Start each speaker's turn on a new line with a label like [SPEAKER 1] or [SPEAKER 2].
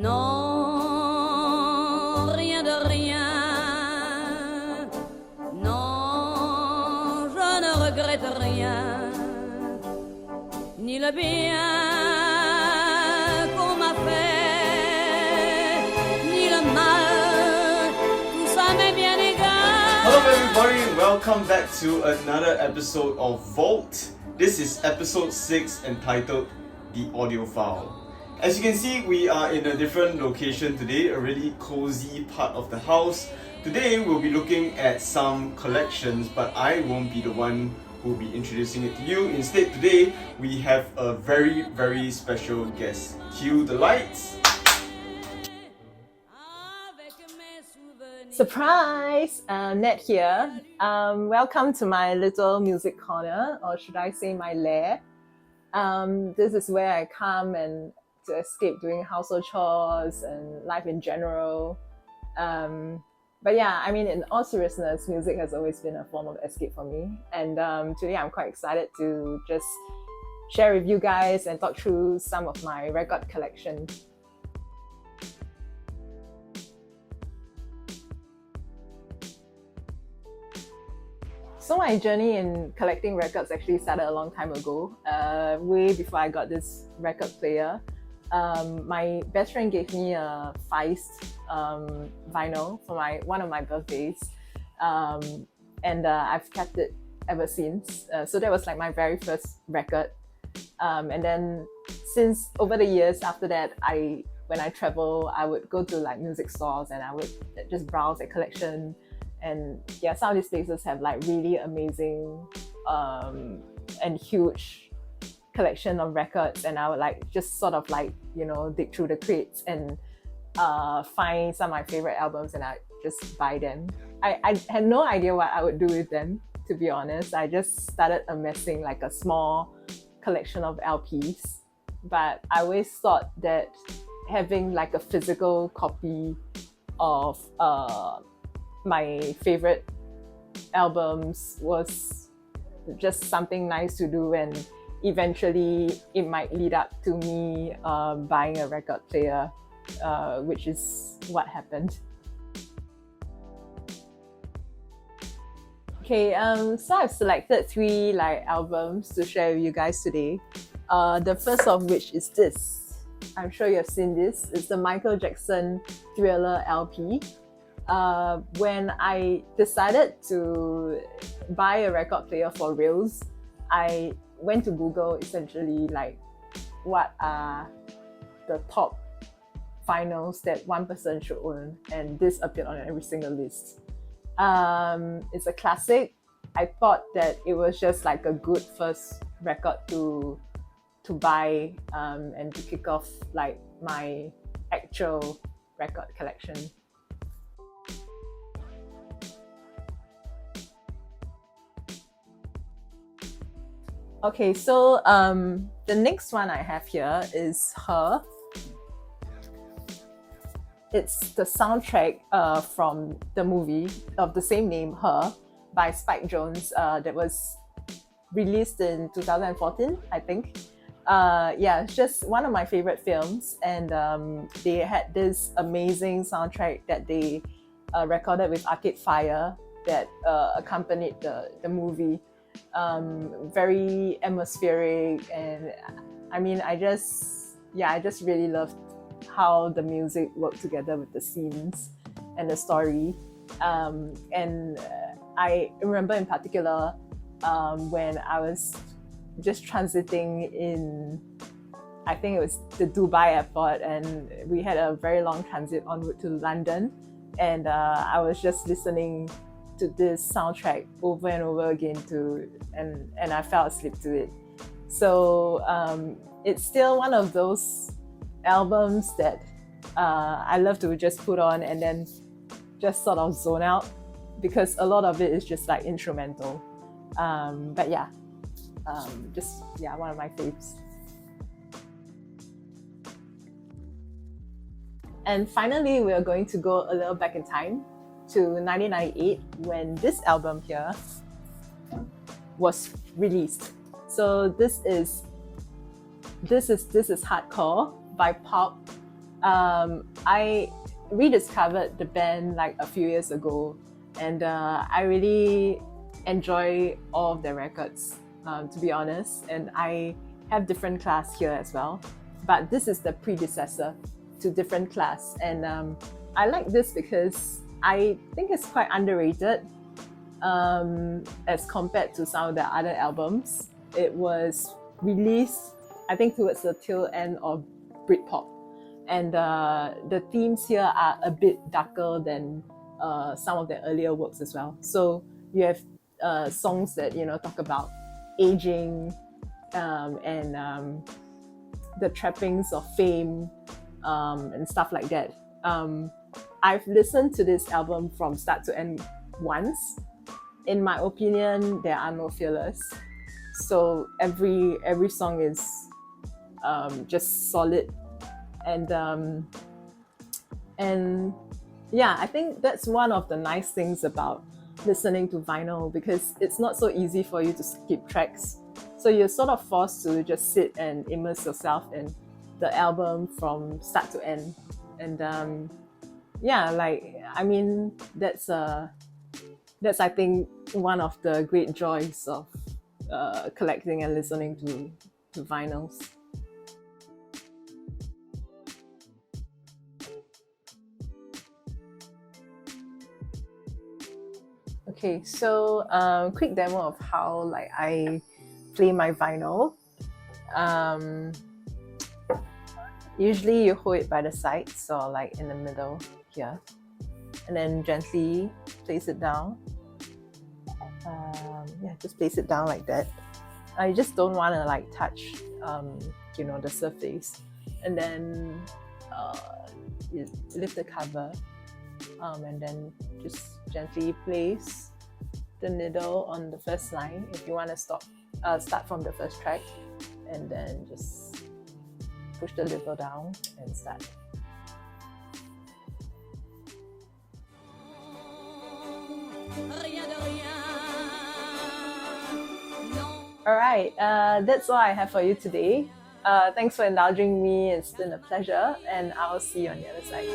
[SPEAKER 1] Non, rien de rien. Non, je ne regrette rien. Ni le bien qu'on m'a fait, ni le mal. Tout ça m'est bien égal.
[SPEAKER 2] Hello everybody, welcome back to another episode of Vault. This is episode 6 entitled The Audiophile. As you can see, we are in a different location today, a really cozy part of the house. Today we'll be looking at some collections, but I won't be the one who will be introducing it to you. Instead, today we have a very, very special guest. Cue the lights.
[SPEAKER 3] Surprise! Ned here. Welcome to my little music corner, or should I say my lair. This is where I come and to escape doing household chores and life in general. But yeah, I mean, in all seriousness, music has always been a form of escape for me. And today I'm quite excited to just share with you guys and talk through some of my record collection. So my journey in collecting records actually started a long time ago, way before I got this record player. My best friend gave me a Feist vinyl for one of my birthdays, and I've kept it ever since. So that was like my very first record, and then since over the years after that, when I travel, I would go to like music stores and I would just browse a collection. And yeah, some of these places have like really amazing and huge collection of records, and I would like just sort of like, you know, dig through the crates and find some of my favorite albums and I just buy them. I had no idea what I would do with them, to be honest. I just started amassing like a small collection of LPs, but I always thought that having like a physical copy of my favorite albums was just something nice to do, and eventually it might lead up to me buying a record player, which is what happened. Okay, so I've selected 3 like albums to share with you guys today. The first of which is this. I'm sure you've seen this. It's the Michael Jackson Thriller LP. When I decided to buy a record player for reals, I went to Google essentially like what are the top vinyls that one person should own, and this appeared on every single list. It's a classic. I thought that it was just like a good first record to buy and to kick off like my actual record collection. Okay, so the next one I have here is Her. It's the soundtrack from the movie of the same name, Her, by Spike Jonze, that was released in 2014, I think. Yeah, it's just one of my favorite films, and they had this amazing soundtrack that they recorded with Arcade Fire that accompanied the movie. Very atmospheric, and I mean, I just really loved how the music worked together with the scenes and the story. And I remember in particular when I was just transiting in, I think it was the Dubai airport, and we had a very long transit en route to London, and I was just listening to this soundtrack over and over again and I fell asleep to it. So it's still one of those albums that I love to just put on and then just sort of zone out, because a lot of it is just like instrumental. But yeah, one of my faves. And finally, we're going to go a little back in time to 1998 when this album here was released. So this is Hardcore by Pulp I rediscovered the band like a few years ago, and I really enjoy all of their records, to be honest. And I have different class here as well, but this is the predecessor to different class, and I like this because I think it's quite underrated as compared to some of the other albums. It was released, I think, towards the tail end of Britpop, and the themes here are a bit darker than some of the earlier works as well. So you have songs that talk about aging and the trappings of fame and stuff like that. I've listened to this album from start to end once. In my opinion, there are no fillers. So every song is just solid, and yeah, I think that's one of the nice things about listening to vinyl, because it's not so easy for you to skip tracks. So you're sort of forced to just sit and immerse yourself in the album from start to end. And yeah, that's I think one of the great joys of collecting and listening to vinyls. Okay, so quick demo of how I play my vinyl. Usually you hold it by the sides, so in the middle here, and then gently place it down. Just place it down like that. I just don't want to touch the surface, and then you lift the cover, and then just gently place the needle on the first line if you want to start from the first track, and then just push the lever down and start. Alright, that's all I have for you today. Thanks for indulging me. It's been a pleasure, and I'll see you on the other side.